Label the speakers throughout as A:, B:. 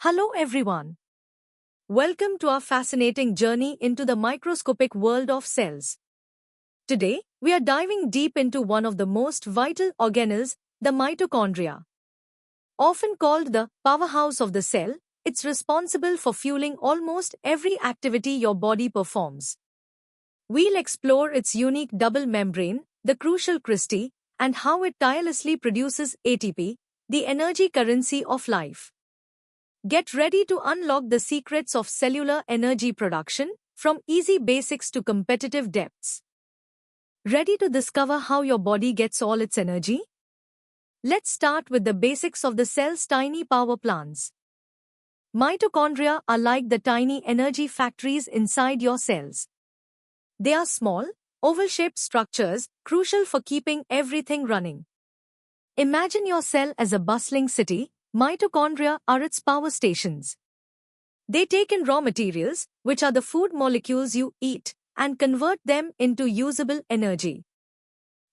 A: Hello everyone. Welcome to our fascinating journey into the microscopic world of cells. Today, we are diving deep into one of the most vital organelles, the mitochondria. Often called the powerhouse of the cell, it's responsible for fueling almost every activity your body performs. We'll explore its unique double membrane, the crucial cristae, and how it tirelessly produces ATP, the energy currency of life. Get ready to unlock the secrets of cellular energy production, from easy basics to competitive depths. Ready to discover how your body gets all its energy? Let's start with the basics of the cell's tiny power plants. Mitochondria are like the tiny energy factories inside your cells. They are small, oval-shaped structures, crucial for keeping everything running. Imagine your cell as a bustling city. Mitochondria are its power stations. They take in raw materials, which are the food molecules you eat, and convert them into usable energy.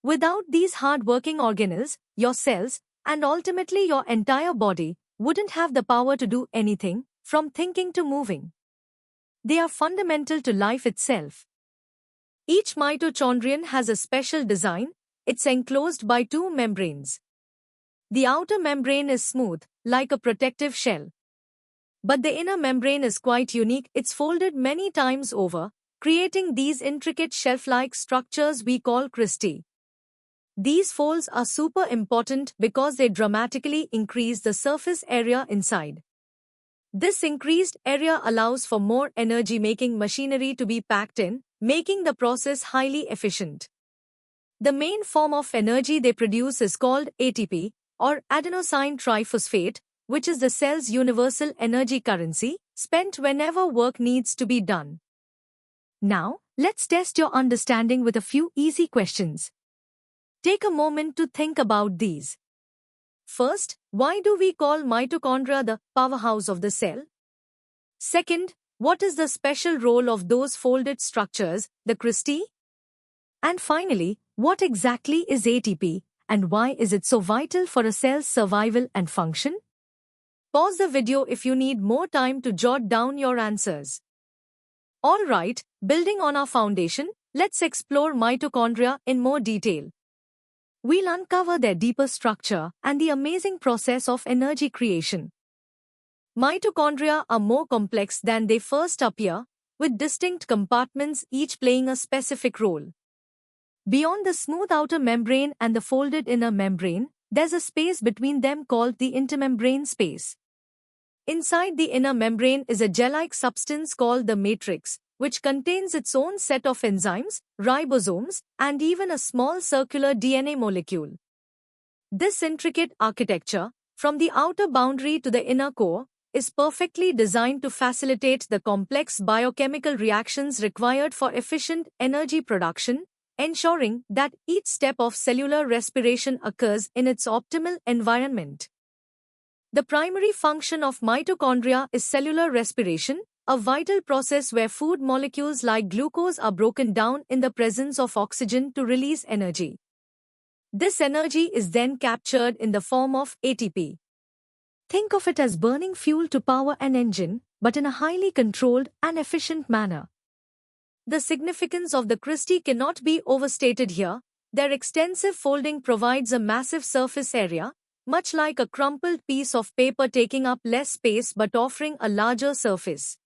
A: Without these hard-working organelles, your cells, and ultimately your entire body, wouldn't have the power to do anything, from thinking to moving. They are fundamental to life itself. Each mitochondrion has a special design. It's enclosed by two membranes. The outer membrane is smooth, like a protective shell. But the inner membrane is quite unique. It's folded many times over, creating these intricate shelf-like structures we call cristae. These folds are super important because they dramatically increase the surface area inside. This increased area allows for more energy-making machinery to be packed in, making the process highly efficient. The main form of energy they produce is called ATP, or adenosine triphosphate, which is the cell's universal energy currency, spent whenever work needs to be done. Now, let's test your understanding with a few easy questions. Take a moment to think about these. First, why do we call mitochondria the powerhouse of the cell? Second, what is the special role of those folded structures, the cristae? And finally, what exactly is ATP? And why is it so vital for a cell's survival and function? Pause the video if you need more time to jot down your answers. Alright, building on our foundation, let's explore mitochondria in more detail. We'll uncover their deeper structure and the amazing process of energy creation. Mitochondria are more complex than they first appear, with distinct compartments each playing a specific role. Beyond the smooth outer membrane and the folded inner membrane, there's a space between them called the intermembrane space. Inside the inner membrane is a gel-like substance called the matrix, which contains its own set of enzymes, ribosomes, and even a small circular DNA molecule. This intricate architecture, from the outer boundary to the inner core, is perfectly designed to facilitate the complex biochemical reactions required for efficient energy production, ensuring that each step of cellular respiration occurs in its optimal environment. The primary function of mitochondria is cellular respiration, a vital process where food molecules like glucose are broken down in the presence of oxygen to release energy. This energy is then captured in the form of ATP. Think of it as burning fuel to power an engine, but in a highly controlled and efficient manner. The significance of the cristae cannot be overstated here. Their extensive folding provides a massive surface area, much like a crumpled piece of paper taking up less space but offering a larger surface.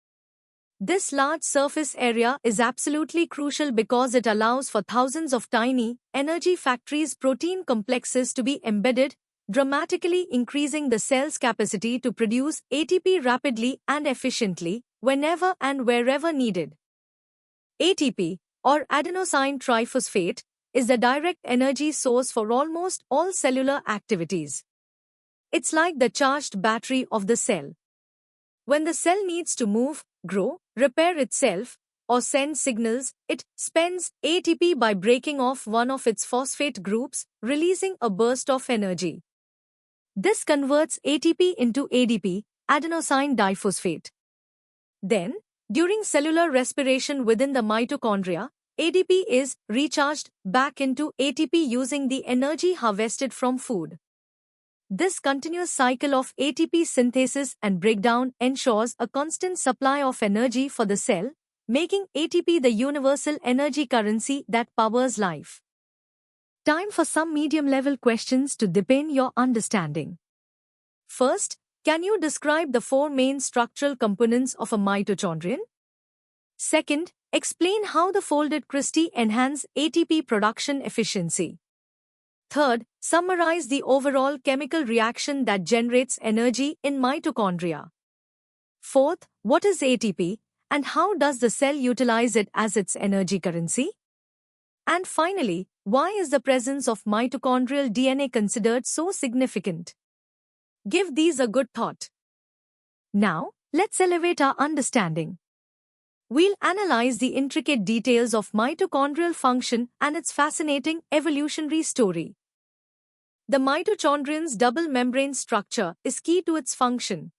A: This large surface area is absolutely crucial because it allows for thousands of tiny, energy factories protein complexes to be embedded, dramatically increasing the cell's capacity to produce ATP rapidly and efficiently, whenever and wherever needed. ATP, or adenosine triphosphate, is the direct energy source for almost all cellular activities. It's like the charged battery of the cell. When the cell needs to move, grow, repair itself, or send signals, it spends ATP by breaking off one of its phosphate groups, releasing a burst of energy. This converts ATP into ADP, adenosine diphosphate. Then, during cellular respiration within the mitochondria, ADP is recharged back into ATP using the energy harvested from food. This continuous cycle of ATP synthesis and breakdown ensures a constant supply of energy for the cell, making ATP the universal energy currency that powers life. Time for some medium-level questions to deepen your understanding. First, can you describe the four main structural components of a mitochondrion? Second, explain how the folded cristae enhance ATP production efficiency. Third, summarize the overall chemical reaction that generates energy in mitochondria. Fourth, what is ATP, and how does the cell utilize it as its energy currency? And finally, why is the presence of mitochondrial DNA considered so significant? Give these a good thought. Now, let's elevate our understanding. We'll analyze the intricate details of mitochondrial function and its fascinating evolutionary story. The mitochondrion's double membrane structure is key to its function.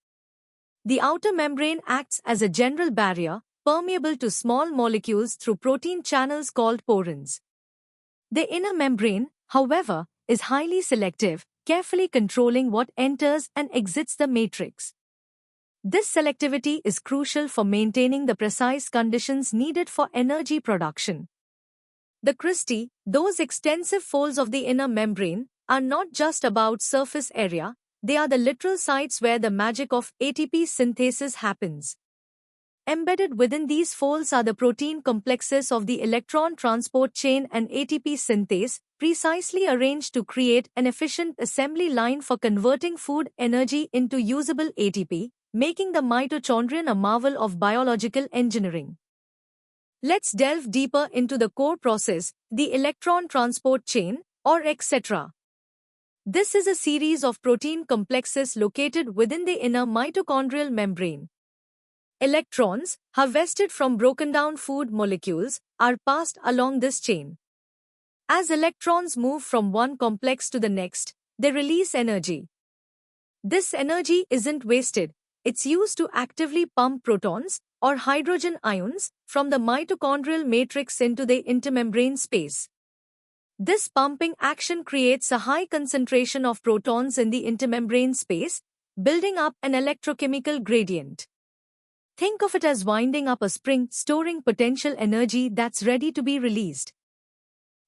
A: The outer membrane acts as a general barrier, permeable to small molecules through protein channels called porins. The inner membrane, however, is highly selective, carefully controlling what enters and exits the matrix. This selectivity is crucial for maintaining the precise conditions needed for energy production. The cristae, those extensive folds of the inner membrane, are not just about surface area, they are the literal sites where the magic of ATP synthesis happens. Embedded within these folds are the protein complexes of the electron transport chain and ATP synthase, precisely arranged to create an efficient assembly line for converting food energy into usable ATP, making the mitochondrion a marvel of biological engineering. Let's delve deeper into the core process, the electron transport chain, or etc. This is a series of protein complexes located within the inner mitochondrial membrane. Electrons, harvested from broken-down food molecules, are passed along this chain. As electrons move from one complex to the next, they release energy. This energy isn't wasted. It's used to actively pump protons, or hydrogen ions, from the mitochondrial matrix into the intermembrane space. This pumping action creates a high concentration of protons in the intermembrane space, building up an electrochemical gradient. Think of it as winding up a spring, storing potential energy that's ready to be released.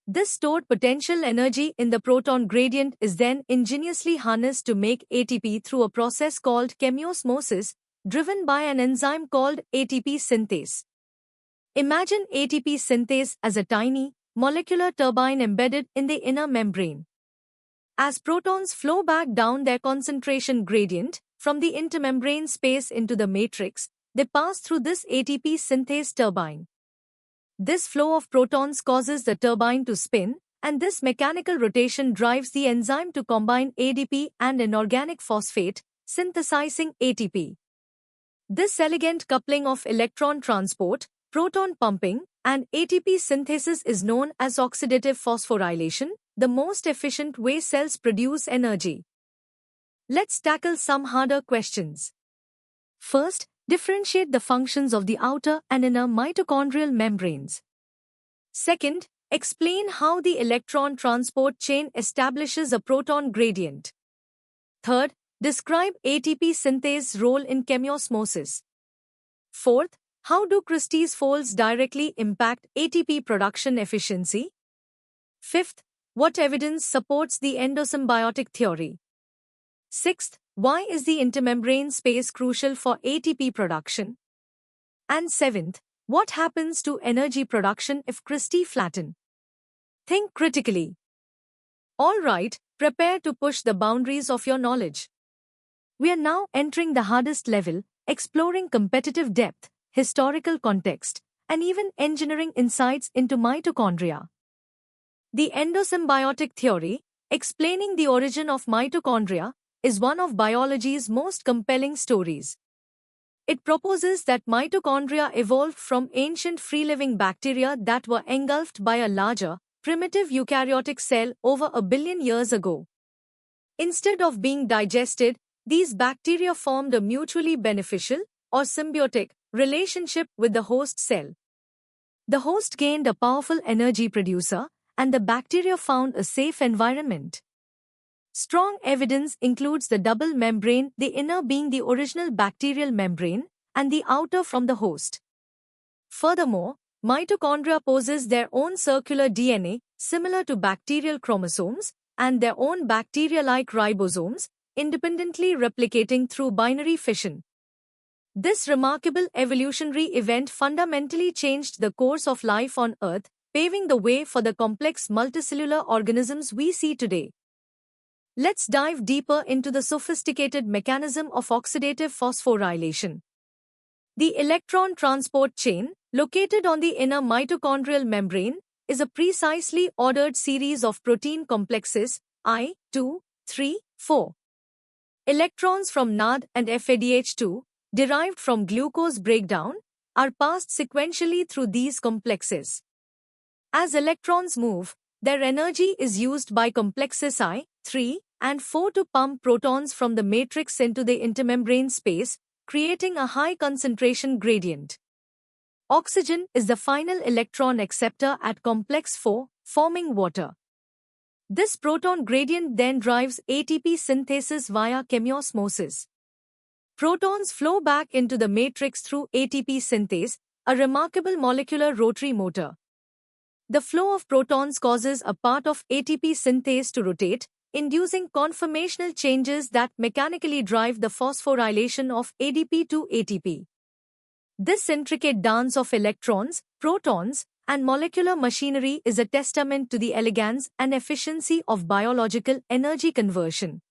A: This stored potential energy in the proton gradient is then ingeniously harnessed to make ATP through a process called chemiosmosis, driven by an enzyme called ATP synthase. Imagine ATP synthase as a tiny, molecular turbine embedded in the inner membrane. As protons flow back down their concentration gradient from the intermembrane space into the matrix, they pass through this ATP synthase turbine. This flow of protons causes the turbine to spin, and this mechanical rotation drives the enzyme to combine ADP and inorganic phosphate, synthesizing ATP. This elegant coupling of electron transport, proton pumping, and ATP synthesis is known as oxidative phosphorylation, the most efficient way cells produce energy. Let's tackle some harder questions. First, differentiate the functions of the outer and inner mitochondrial membranes. Second, explain how the electron transport chain establishes a proton gradient. Third, describe ATP synthase role in chemiosmosis. Fourth, how do cristae folds directly impact ATP production efficiency? Fifth, what evidence supports the endosymbiotic theory? Sixth, why is the intermembrane space crucial for ATP production? And seventh, what happens to energy production if cristae flatten? Think critically. All right, prepare to push the boundaries of your knowledge. We are now entering the hardest level, exploring competitive depth, historical context, and even engineering insights into mitochondria. The endosymbiotic theory, explaining the origin of mitochondria, is one of biology's most compelling stories. It proposes that mitochondria evolved from ancient free-living bacteria that were engulfed by a larger, primitive eukaryotic cell over 1 billion years ago. Instead of being digested, these bacteria formed a mutually beneficial, or symbiotic, relationship with the host cell. The host gained a powerful energy producer, and the bacteria found a safe environment. Strong evidence includes the double membrane, the inner being the original bacterial membrane, and the outer from the host. Furthermore, mitochondria possess their own circular DNA, similar to bacterial chromosomes, and their own bacteria-like ribosomes, independently replicating through binary fission. This remarkable evolutionary event fundamentally changed the course of life on Earth, paving the way for the complex multicellular organisms we see today. Let's dive deeper into the sophisticated mechanism of oxidative phosphorylation. The electron transport chain, located on the inner mitochondrial membrane, is a precisely ordered series of protein complexes I, II, III, IV. Electrons from NAD and FADH2, derived from glucose breakdown, are passed sequentially through these complexes. As electrons move, their energy is used by complexes I, III, and IV to pump protons from the matrix into the intermembrane space, creating a high concentration gradient. Oxygen is the final electron acceptor at complex 4, forming water. This proton gradient then drives ATP synthesis via chemiosmosis. Protons flow back into the matrix through ATP synthase, a remarkable molecular rotary motor. The flow of protons causes a part of ATP synthase to rotate, inducing conformational changes that mechanically drive the phosphorylation of ADP to ATP. This intricate dance of electrons, protons, and molecular machinery is a testament to the elegance and efficiency of biological energy conversion.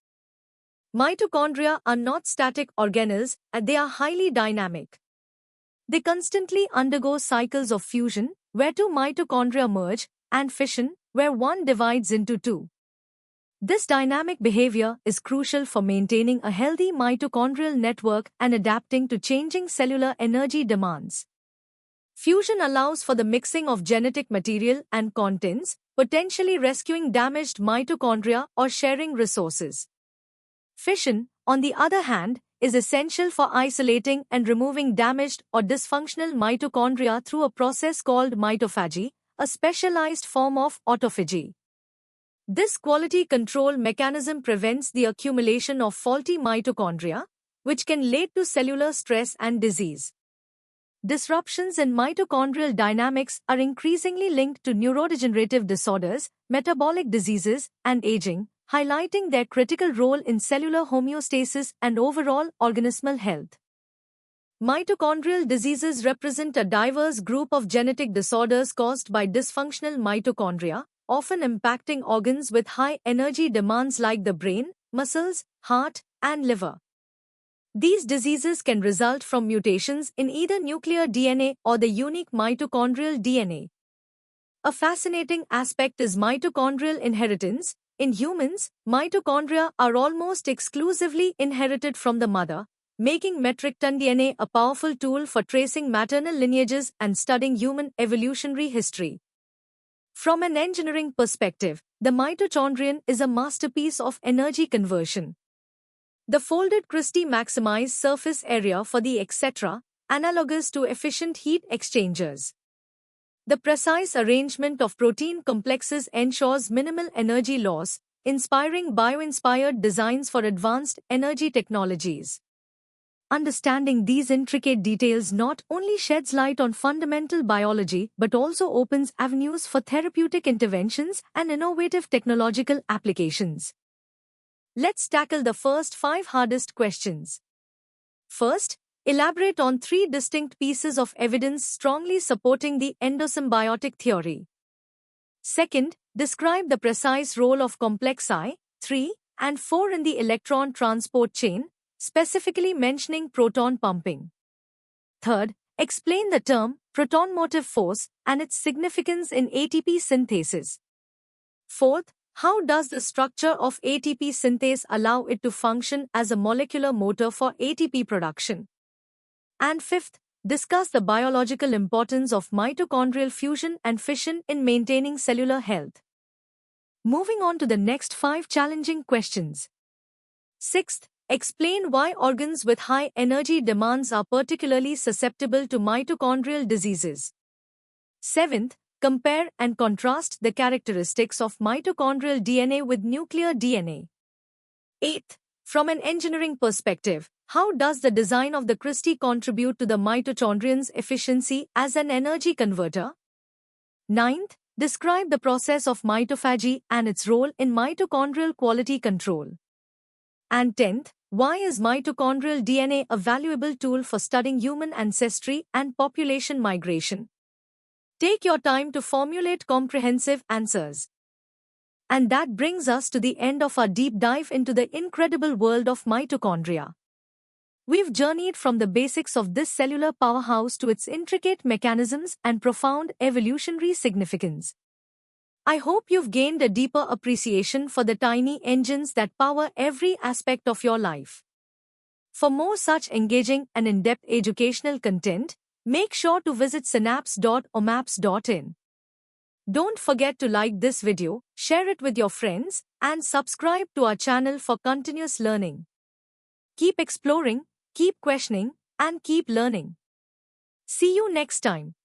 A: Mitochondria are not static organelles, they are highly dynamic. They constantly undergo cycles of fusion, where two mitochondria merge, and fission, where one divides into two. This dynamic behavior is crucial for maintaining a healthy mitochondrial network and adapting to changing cellular energy demands. Fusion allows for the mixing of genetic material and contents, potentially rescuing damaged mitochondria or sharing resources. Fission, on the other hand, is essential for isolating and removing damaged or dysfunctional mitochondria through a process called mitophagy, a specialized form of autophagy. This quality control mechanism prevents the accumulation of faulty mitochondria, which can lead to cellular stress and disease. Disruptions in mitochondrial dynamics are increasingly linked to neurodegenerative disorders, metabolic diseases, and aging, highlighting their critical role in cellular homeostasis and overall organismal health. Mitochondrial diseases represent a diverse group of genetic disorders caused by dysfunctional mitochondria, often impacting organs with high energy demands like the brain, muscles, heart, and liver. These diseases can result from mutations in either nuclear DNA or the unique mitochondrial DNA. A fascinating aspect is mitochondrial inheritance. In humans, mitochondria are almost exclusively inherited from the mother, making metric-ton DNA a powerful tool for tracing maternal lineages and studying human evolutionary history. From an engineering perspective, the mitochondrion is a masterpiece of energy conversion. The folded cristae maximize surface area for the etc., analogous to efficient heat exchangers. The precise arrangement of protein complexes ensures minimal energy loss, inspiring bio-inspired designs for advanced energy technologies. Understanding these intricate details not only sheds light on fundamental biology but also opens avenues for therapeutic interventions and innovative technological applications. Let's tackle the first 5 hardest questions. First, elaborate on 3 distinct pieces of evidence strongly supporting the endosymbiotic theory. Second, describe the precise role of complex I, III, and IV in the electron transport chain, specifically mentioning proton pumping. Third, explain the term proton motive force and its significance in ATP synthesis. Fourth, how does the structure of ATP synthase allow it to function as a molecular motor for ATP production? And fifth, discuss the biological importance of mitochondrial fusion and fission in maintaining cellular health. Moving on to the next 5 challenging questions. Sixth, explain why organs with high energy demands are particularly susceptible to mitochondrial diseases. Seventh, compare and contrast the characteristics of mitochondrial DNA with nuclear DNA. 8th, from an engineering perspective, how does the design of the Christie contribute to the mitochondrion's efficiency as an energy converter? 9th, describe the process of mitophagy and its role in mitochondrial quality control. And 10th, why is mitochondrial DNA a valuable tool for studying human ancestry and population migration? Take your time to formulate comprehensive answers. And that brings us to the end of our deep dive into the incredible world of mitochondria. We've journeyed from the basics of this cellular powerhouse to its intricate mechanisms and profound evolutionary significance. I hope you've gained a deeper appreciation for the tiny engines that power every aspect of your life. For more such engaging and in-depth educational content, make sure to visit synapse.omaps.in. Don't forget to like this video, share it with your friends, and subscribe to our channel for continuous learning. Keep exploring, keep questioning, and keep learning. See you next time.